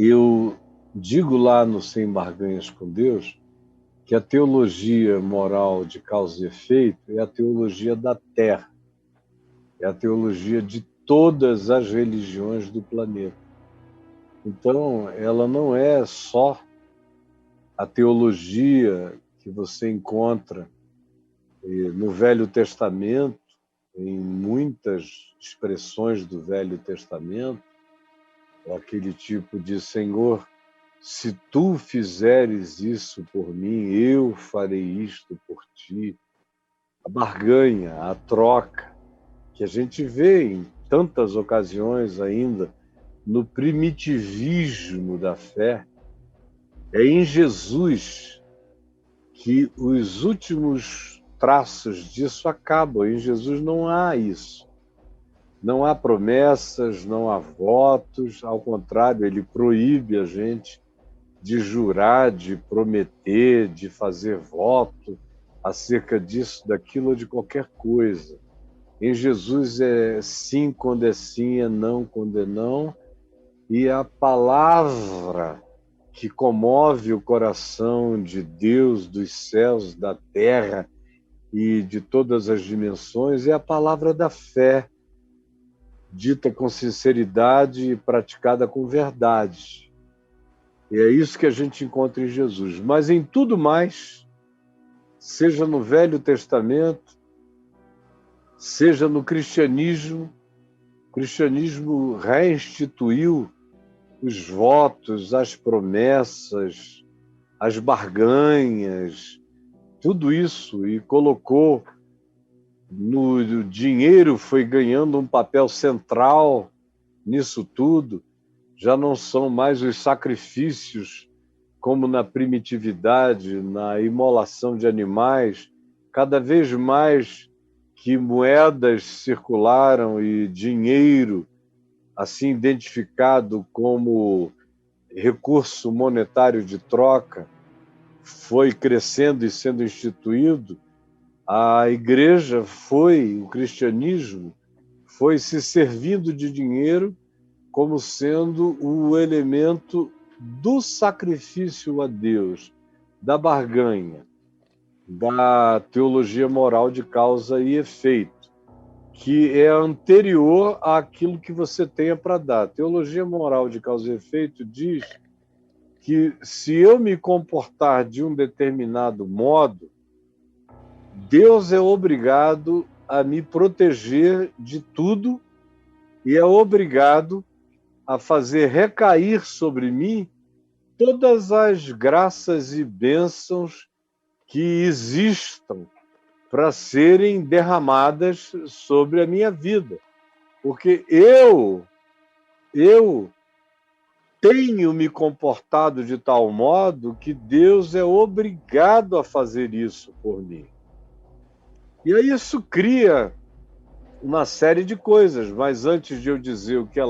Eu digo lá no Sem Barganhas com Deus que a teologia moral de causa e efeito é a teologia da Terra, é a teologia de todas as religiões do planeta. Então, ela não é só a teologia que você encontra no Velho Testamento, em muitas expressões do Velho Testamento, aquele tipo de Senhor, se tu fizeres isso por mim, eu farei isto por ti. A barganha, a troca, que a gente vê em tantas ocasiões ainda no primitivismo da fé, é em Jesus que os últimos traços disso acabam. Em Jesus não há isso. Não há promessas, não há votos, ao contrário, ele proíbe a gente de jurar, de prometer, de fazer voto acerca disso, daquilo ou de qualquer coisa. Em Jesus é sim quando é sim, é não quando é não, e a palavra que comove o coração de Deus, dos céus, da terra e de todas as dimensões é a palavra da fé, dita com sinceridade e praticada com verdade. E é isso que a gente encontra em Jesus. Mas em tudo mais, seja no Velho Testamento, seja no cristianismo, o cristianismo reinstituiu os votos, as promessas, as barganhas, tudo isso, e colocou no dinheiro, foi ganhando um papel central nisso tudo. Já não são mais os sacrifícios como na primitividade, na imolação de animais, cada vez mais que moedas circularam e dinheiro, assim identificado como recurso monetário de troca, foi crescendo e sendo instituído, a igreja foi, o cristianismo, foi se servindo de dinheiro como sendo o elemento do sacrifício a Deus, da barganha, da teologia moral de causa e efeito, que é anterior àquilo que você tenha para dar. A teologia moral de causa e efeito diz que se eu me comportar de um determinado modo, Deus é obrigado a me proteger de tudo e é obrigado a fazer recair sobre mim todas as graças e bênçãos que existam para serem derramadas sobre a minha vida. Porque eu tenho me comportado de tal modo que Deus é obrigado a fazer isso por mim. E aí isso cria uma série de coisas, mas antes de eu dizer o que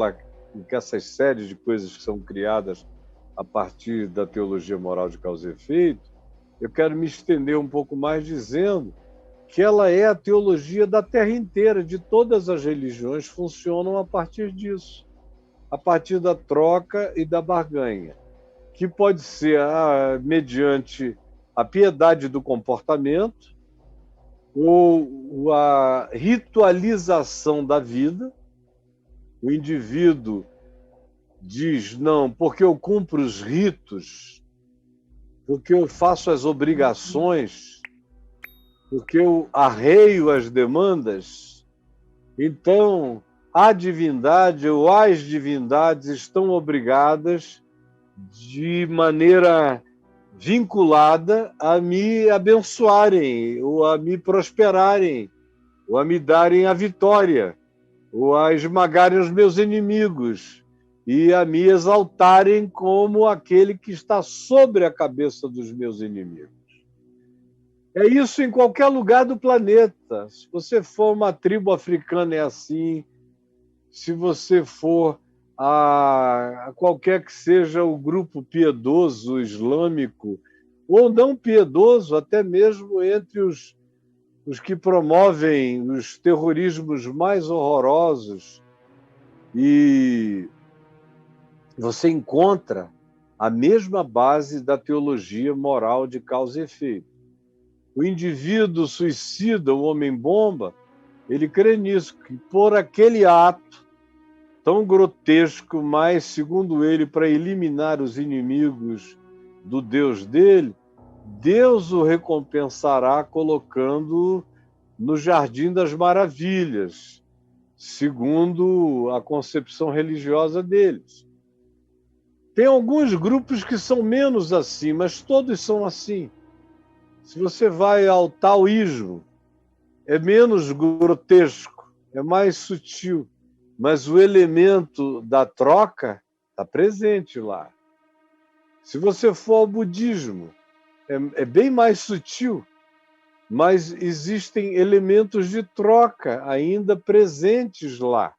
essas séries de coisas que são criadas a partir da teologia moral de causa e efeito, eu quero me estender um pouco mais dizendo que ela é a teologia da terra inteira, de todas as religiões funcionam a partir disso, a partir da troca e da barganha, que pode ser mediante a piedade do comportamento, ou a ritualização da vida. O indivíduo diz, não, porque eu cumpro os ritos, porque eu faço as obrigações, porque eu arreio as demandas, então a divindade ou as divindades estão obrigadas de maneira vinculada a me abençoarem, ou a me prosperarem, ou a me darem a vitória, ou a esmagarem os meus inimigos e a me exaltarem como aquele que está sobre a cabeça dos meus inimigos. É isso em qualquer lugar do planeta. Se você for uma tribo africana, é assim. Se você for a qualquer que seja o grupo piedoso islâmico, ou não piedoso, até mesmo entre os que promovem os terrorismos mais horrorosos e você encontra a mesma base da teologia moral de causa e efeito. O indivíduo suicida, o homem-bomba, ele crê nisso, que por aquele ato tão grotesco, mas, segundo ele, para eliminar os inimigos do Deus dele, Deus o recompensará colocando no Jardim das Maravilhas, segundo a concepção religiosa deles. Tem alguns grupos que são menos assim, mas todos são assim. Se você vai ao taoísmo, é menos grotesco, é mais sutil, mas o elemento da troca está presente lá. Se você for ao budismo, é bem mais sutil, mas existem elementos de troca ainda presentes lá.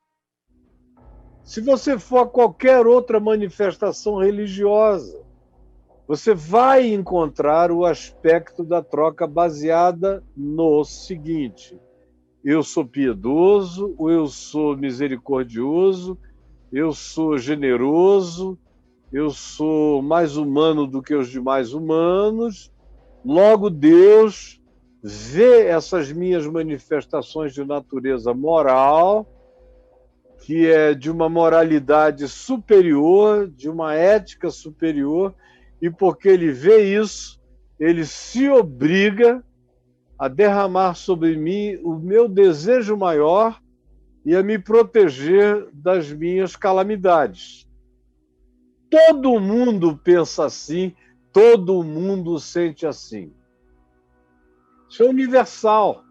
Se você for a qualquer outra manifestação religiosa, você vai encontrar o aspecto da troca baseada no seguinte: eu sou piedoso, eu sou misericordioso, eu sou generoso, eu sou mais humano do que os demais humanos, logo Deus vê essas minhas manifestações de natureza moral, que é de uma moralidade superior, de uma ética superior, e porque ele vê isso, ele se obriga a derramar sobre mim o meu desejo maior e a me proteger das minhas calamidades. Todo mundo pensa assim, todo mundo sente assim. Isso é universal.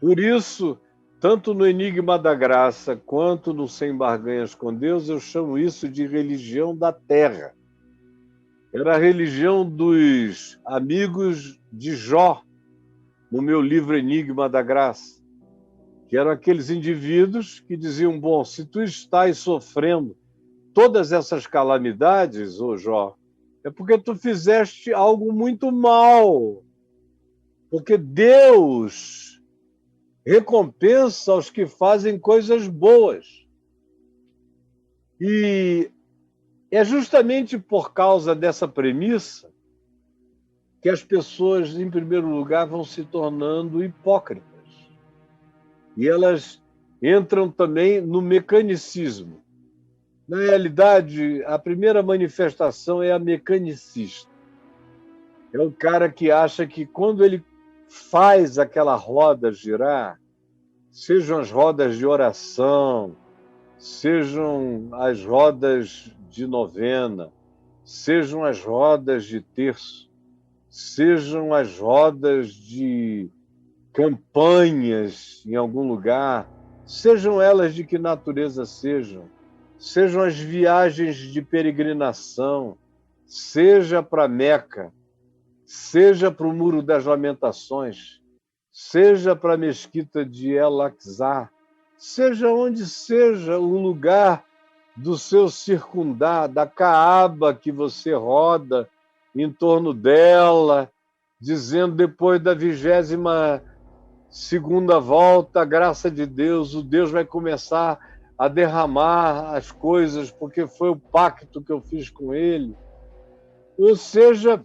Por isso, tanto no Enigma da Graça quanto no Sem Barganhas com Deus, eu chamo isso de religião da terra. Era a religião dos amigos de Jó, no meu livro Enigma da Graça, que eram aqueles indivíduos que diziam: bom, se tu estás sofrendo todas essas calamidades, ô Jó, é porque tu fizeste algo muito mal, porque Deus recompensa aos que fazem coisas boas. E é justamente por causa dessa premissa que as pessoas, em primeiro lugar, vão se tornando hipócritas. E elas entram também no mecanicismo. Na realidade, a primeira manifestação é a mecanicista. É o cara que acha que quando ele faz aquela roda girar, sejam as rodas de oração, sejam as rodas de novena, sejam as rodas de terço, sejam as rodas de campanhas em algum lugar, sejam elas de que natureza sejam as viagens de peregrinação, seja para Meca, seja para o Muro das Lamentações, seja para a Mesquita de El-Aqsa, seja onde seja o lugar do seu circundar, da Caaba que você roda em torno dela, dizendo depois da 22ª volta, a graça de Deus, o Deus vai começar a derramar as coisas, porque foi o pacto que eu fiz com ele. Ou seja,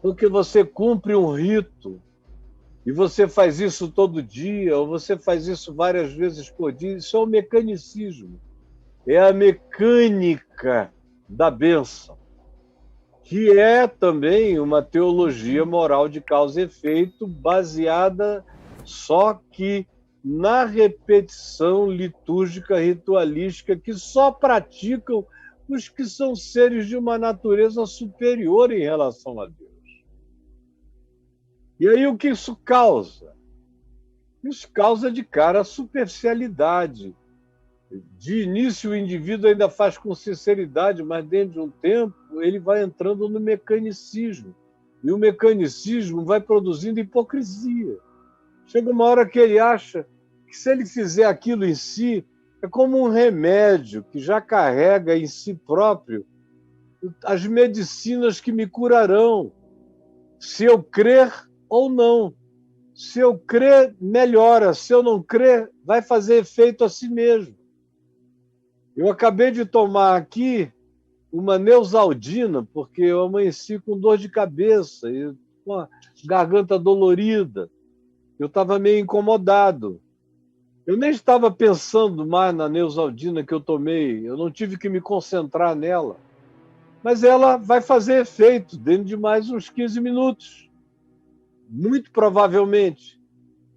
porque você cumpre um rito, e você faz isso todo dia, ou você faz isso várias vezes por dia, isso é o mecanicismo. É a mecânica da bênção, que é também uma teologia moral de causa e efeito, baseada só que na repetição litúrgica, ritualística, que só praticam os que são seres de uma natureza superior em relação a Deus. E aí o que isso causa? Isso causa de cara a superficialidade. De início o indivíduo ainda faz com sinceridade, mas dentro de um tempo ele vai entrando no mecanicismo. E o mecanicismo vai produzindo hipocrisia. Chega uma hora que ele acha que se ele fizer aquilo em si, é como um remédio que já carrega em si próprio as medicinas que me curarão, se eu crer ou não. Se eu crer, melhora. Se eu não crer, vai fazer efeito a si mesmo. Eu acabei de tomar aqui uma Neosaldina, porque eu amanheci com dor de cabeça e com a garganta dolorida. Eu estava meio incomodado. Eu nem estava pensando mais na Neosaldina que eu tomei, eu não tive que me concentrar nela. Mas ela vai fazer efeito dentro de mais uns 15 minutos, muito provavelmente.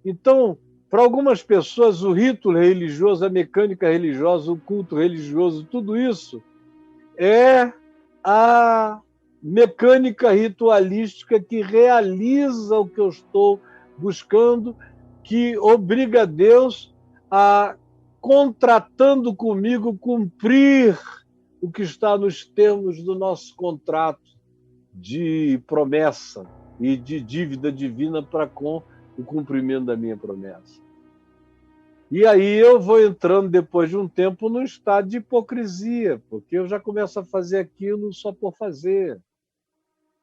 Então, para algumas pessoas, o rito religioso, a mecânica religiosa, o culto religioso, tudo isso é a mecânica ritualística que realiza o que eu estou buscando, que obriga Deus a, contratando comigo, cumprir o que está nos termos do nosso contrato de promessa e de dívida divina para com o cumprimento da minha promessa. E aí eu vou entrando, depois de um tempo, num estado de hipocrisia, porque eu já começo a fazer aquilo só por fazer.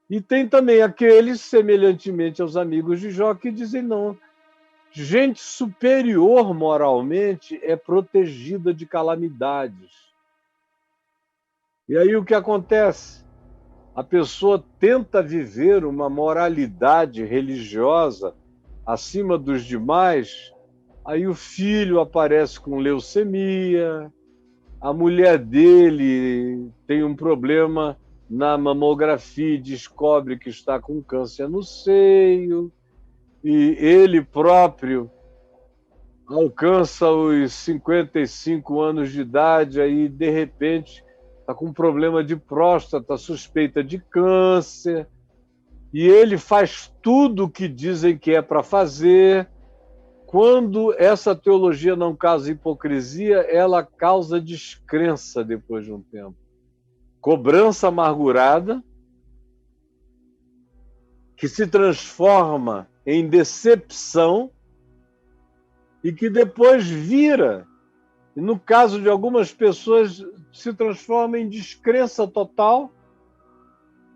E tem também aqueles, semelhantemente aos amigos de Jó, que dizem não. Gente superior moralmente é protegida de calamidades. E aí o que acontece? A pessoa tenta viver uma moralidade religiosa acima dos demais, aí o filho aparece com leucemia, a mulher dele tem um problema na mamografia e descobre que está com câncer no seio, e ele próprio alcança os 55 anos de idade, aí de repente está com um problema de próstata, suspeita de câncer, e ele faz tudo o que dizem que é para fazer. Quando essa teologia não causa hipocrisia, ela causa descrença depois de um tempo. Cobrança amargurada, que se transforma em decepção e que depois vira, e no caso de algumas pessoas, se transforma em descrença total.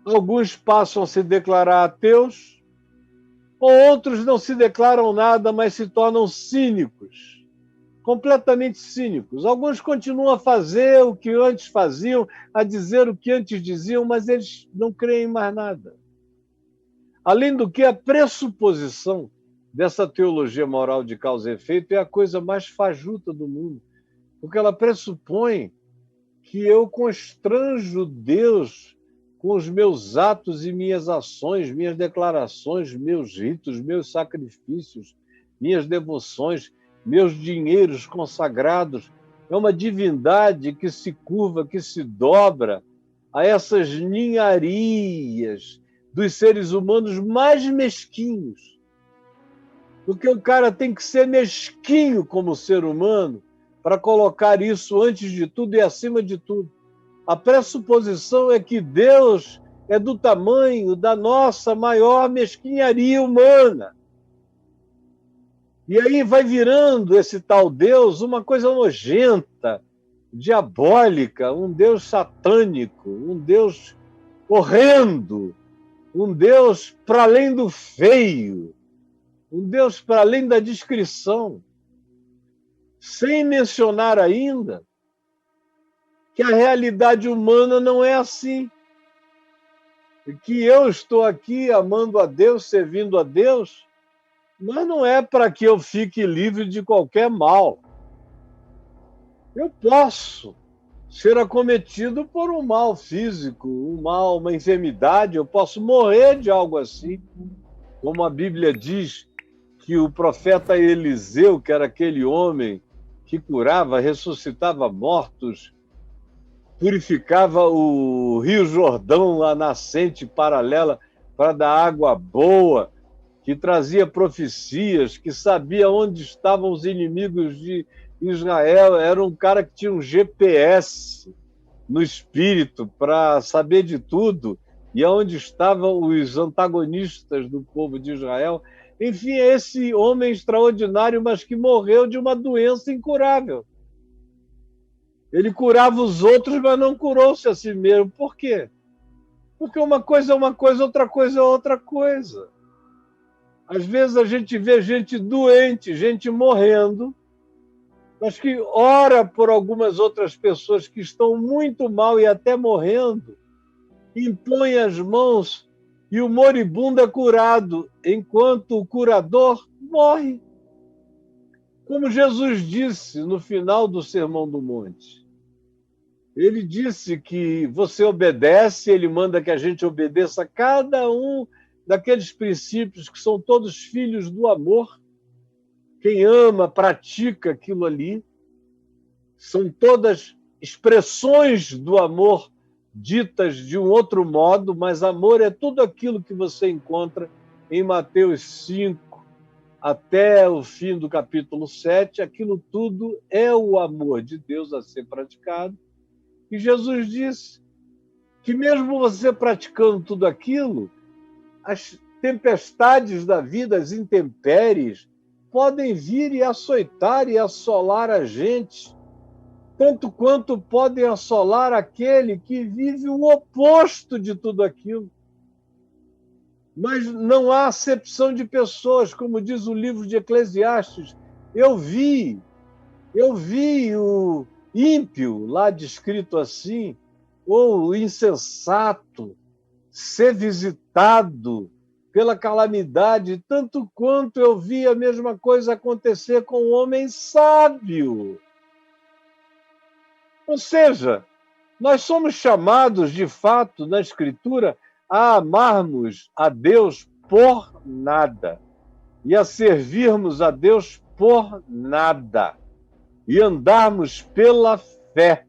Alguns passam a se declarar ateus, ou outros não se declaram nada, mas se tornam cínicos, completamente cínicos. Alguns continuam a fazer o que antes faziam, a dizer o que antes diziam, mas eles não creem em mais nada. Além do que, a pressuposição dessa teologia moral de causa e efeito é a coisa mais fajuta do mundo, porque ela pressupõe que eu constranjo Deus com os meus atos e minhas ações, minhas declarações, meus ritos, meus sacrifícios, minhas devoções, meus dinheiros consagrados. É uma divindade que se curva, que se dobra a essas ninharias dos seres humanos mais mesquinhos. Porque o cara tem que ser mesquinho como ser humano para colocar isso antes de tudo e acima de tudo. A pressuposição é que Deus é do tamanho da nossa maior mesquinharia humana. E aí vai virando esse tal Deus uma coisa nojenta, diabólica, um Deus satânico, um Deus horrendo, um Deus para além do feio, um Deus para além da descrição. Sem mencionar ainda que a realidade humana não é assim. E que eu estou aqui amando a Deus, servindo a Deus, mas não é para que eu fique livre de qualquer mal. Eu posso ser acometido por um mal físico, um mal, uma enfermidade, eu posso morrer de algo assim, como a Bíblia diz que o profeta Eliseu, que era aquele homem que curava, ressuscitava mortos, purificava o Rio Jordão, a nascente paralela, para dar água boa, que trazia profecias, que sabia onde estavam os inimigos de Israel. Era um cara que tinha um GPS no espírito para saber de tudo e aonde estavam os antagonistas do povo de Israel. Enfim, é esse homem extraordinário, mas que morreu de uma doença incurável. Ele curava os outros, mas não curou-se a si mesmo. Por quê? Porque uma coisa é uma coisa, outra coisa é outra coisa. Às vezes a gente vê gente doente, gente morrendo, mas que ora por algumas outras pessoas que estão muito mal e até morrendo, impõe as mãos e o moribundo é curado, enquanto o curador morre. Como Jesus disse no final do Sermão do Monte. Ele disse que você obedece, ele manda que a gente obedeça a cada um daqueles princípios que são todos filhos do amor. Quem ama, pratica aquilo ali. São todas expressões do amor ditas de um outro modo, mas amor é tudo aquilo que você encontra em Mateus 5 até o fim do capítulo 7. Aquilo tudo é o amor de Deus a ser praticado. E Jesus disse que mesmo você praticando tudo aquilo, as tempestades da vida, as intempéries, podem vir e açoitar e assolar a gente, tanto quanto podem assolar aquele que vive o oposto de tudo aquilo. Mas não há acepção de pessoas, como diz o livro de Eclesiastes. Eu vi o ímpio, lá descrito assim, ou o insensato, ser visitado pela calamidade, tanto quanto eu vi a mesma coisa acontecer com o homem sábio. Ou seja, nós somos chamados, de fato, na Escritura, a amarmos a Deus por nada e a servirmos a Deus por nada e andarmos pela fé,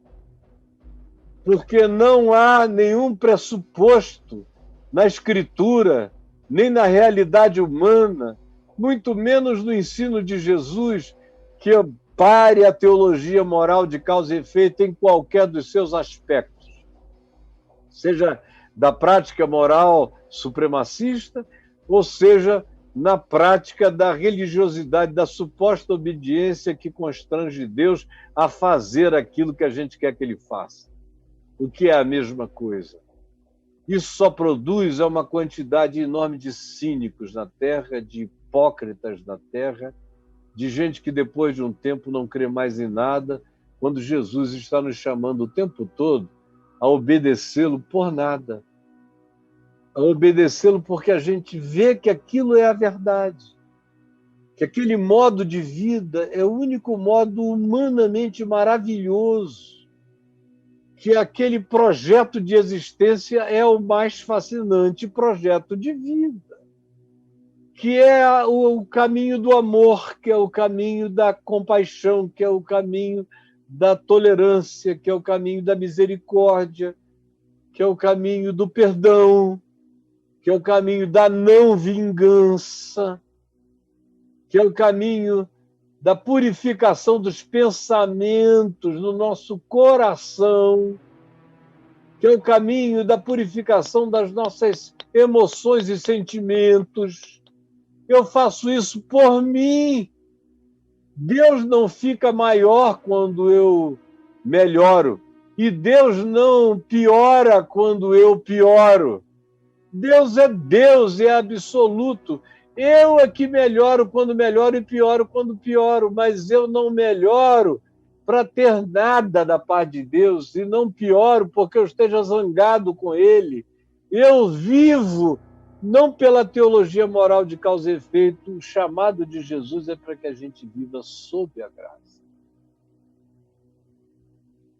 porque não há nenhum pressuposto na Escritura, nem na realidade humana, muito menos no ensino de Jesus, que pare a teologia moral de causa e efeito em qualquer dos seus aspectos, seja da prática moral supremacista, ou seja, na prática da religiosidade, da suposta obediência que constrange Deus a fazer aquilo que a gente quer que ele faça, o que é a mesma coisa. Isso só produz uma quantidade enorme de cínicos na Terra, de hipócritas na Terra, de gente que depois de um tempo não crê mais em nada, quando Jesus está nos chamando o tempo todo a obedecê-lo por nada. A obedecê-lo porque a gente vê que aquilo é a verdade, que aquele modo de vida é o único modo humanamente maravilhoso, que aquele projeto de existência é o mais fascinante projeto de vida, que é o caminho do amor, que é o caminho da compaixão, que é o caminho da tolerância, que é o caminho da misericórdia, que é o caminho do perdão, que é o caminho da não vingança, que é o caminho da purificação dos pensamentos no nosso coração, que é o caminho da purificação das nossas emoções e sentimentos. Eu faço isso por mim. Deus não fica maior quando eu melhoro, e Deus não piora quando eu pioro. Deus é absoluto. Eu é que melhoro quando melhoro e pioro quando pioro, mas eu não melhoro para ter nada da parte de Deus, e não pioro porque eu esteja zangado com Ele. Eu vivo não pela teologia moral de causa e efeito. O chamado de Jesus é para que a gente viva sob a graça,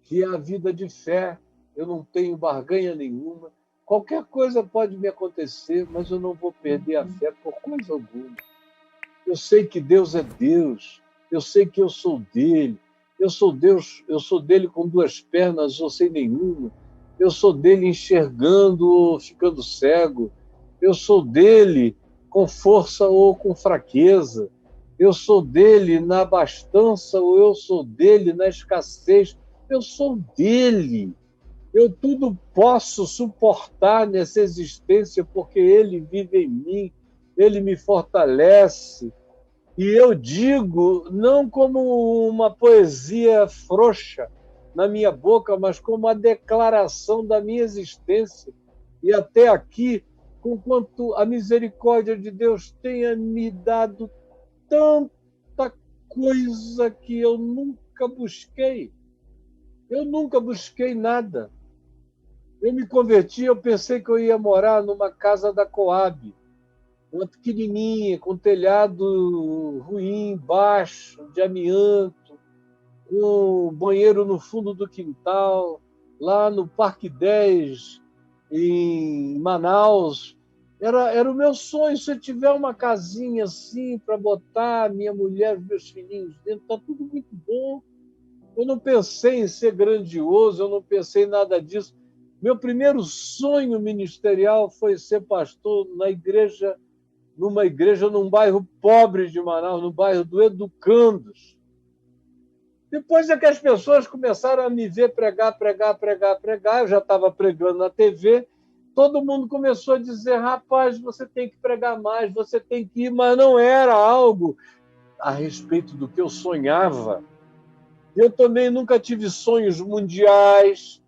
que é a vida de fé. Eu não tenho barganha nenhuma. Qualquer coisa pode me acontecer, mas eu não vou perder a fé por coisa alguma. Eu sei que Deus é Deus, eu sei que eu sou dele, eu sou Deus, eu sou dele com duas pernas ou sem nenhuma, eu sou dele enxergando ou ficando cego, eu sou dele com força ou com fraqueza, eu sou dele na abastança ou eu sou dele na escassez, eu sou dele. Eu tudo posso suportar nessa existência porque Ele vive em mim, Ele me fortalece. E eu digo, não como uma poesia frouxa na minha boca, mas como uma declaração da minha existência. E até aqui, conquanto a misericórdia de Deus tenha me dado tanta coisa que eu nunca busquei. Eu nunca busquei nada. Eu me converti, eu pensei que eu ia morar numa casa da Coab, uma pequenininha, com telhado ruim, baixo, de amianto, com banheiro no fundo do quintal, lá no Parque 10, em Manaus. Era o meu sonho. Se eu tiver uma casinha assim para botar minha mulher, meus filhinhos dentro, está tudo muito bom. Eu não pensei em ser grandioso, eu não pensei em nada disso. Meu primeiro sonho ministerial foi ser pastor numa igreja num bairro pobre de Manaus, no bairro do Educandos. Depois é que as pessoas começaram a me ver pregar, eu já estava pregando na TV, todo mundo começou a dizer, rapaz, você tem que pregar mais, você tem que ir, mas não era algo a respeito do que eu sonhava. Eu também nunca tive sonhos mundiais,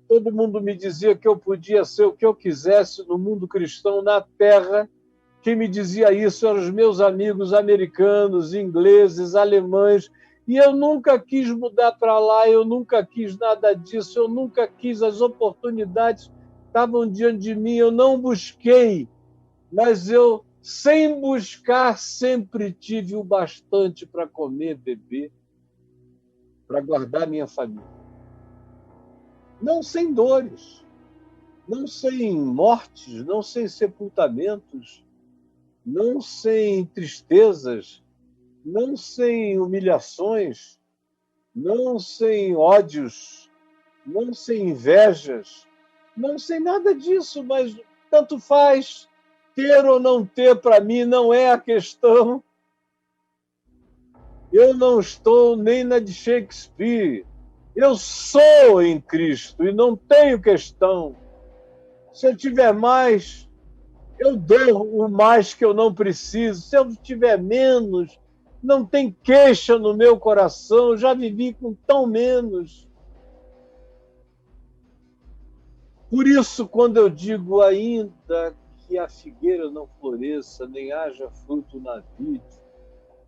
todo mundo me dizia que eu podia ser o que eu quisesse no mundo cristão, na terra. Quem me dizia isso eram os meus amigos americanos, ingleses, alemães, e eu nunca quis mudar para lá, eu nunca quis nada disso, eu nunca quis, as oportunidades estavam diante de mim, eu não busquei, mas eu, sem buscar, sempre tive o bastante para comer, beber, para guardar minha família. Não sem dores, não sem mortes, não sem sepultamentos, não sem tristezas, não sem humilhações, não sem ódios, não sem invejas, não sem nada disso, mas tanto faz. Ter ou não ter, para mim, não é a questão. Eu não estou nem na de Shakespeare. Eu sou em Cristo e não tenho questão. Se eu tiver mais, eu dou o mais que eu não preciso. Se eu tiver menos, não tem queixa no meu coração. Eu já vivi com tão menos. Por isso, quando eu digo ainda que a figueira não floresça, nem haja fruto na vide,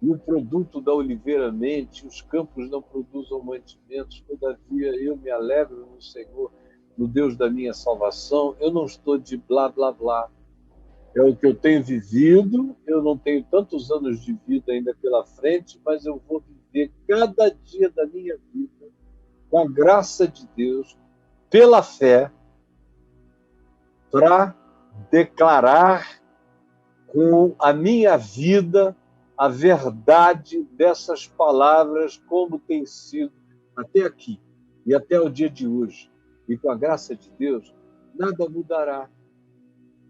e o produto da oliveira mente, os campos não produzam mantimentos, todavia eu me alegro no Senhor, no Deus da minha salvação. Eu não estou de blá, blá, blá. É o que eu tenho vivido, eu não tenho tantos anos de vida ainda pela frente, mas eu vou viver cada dia da minha vida, com a graça de Deus, pela fé, para declarar com a minha vida a verdade dessas palavras, como tem sido até aqui e até o dia de hoje. E com a graça de Deus, nada mudará.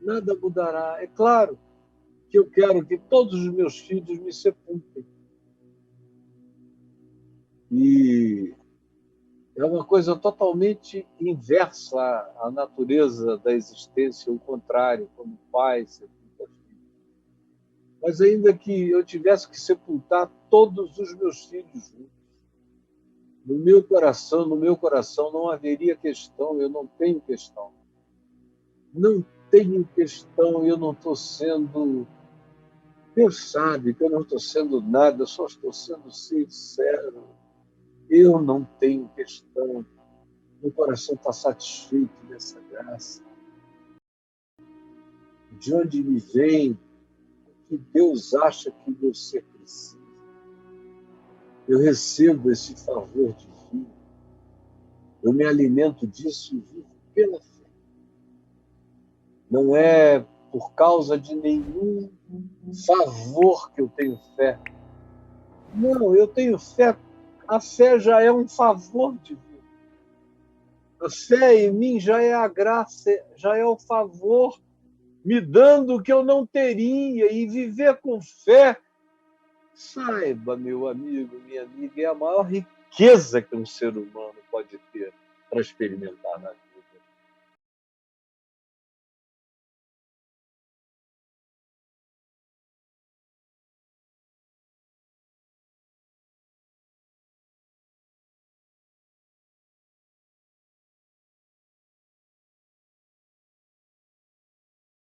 Nada mudará. É claro que eu quero que todos os meus filhos me sepultem. E é uma coisa totalmente inversa à natureza da existência, o contrário, como pai sepulta filho. Mas ainda que eu tivesse que sepultar todos os meus filhos juntos, no meu coração não haveria questão, eu não tenho questão. Não tenho questão, eu não estou sendo... Deus sabe que eu não estou sendo nada, eu só estou sendo sincero. Eu não tenho questão. Meu coração está satisfeito dessa graça. De onde me vem o que Deus acha que o meu ser precisa. Eu recebo esse favor divino. Eu me alimento disso e vivo pela fé. Não é por causa de nenhum favor que eu tenho fé. Não, eu tenho fé. A fé já é um favor divino. A fé em mim já é a graça, já é o favor me dando o que eu não teria. E viver com fé, saiba, meu amigo, minha amiga, é a maior riqueza que um ser humano pode ter para experimentar na vida.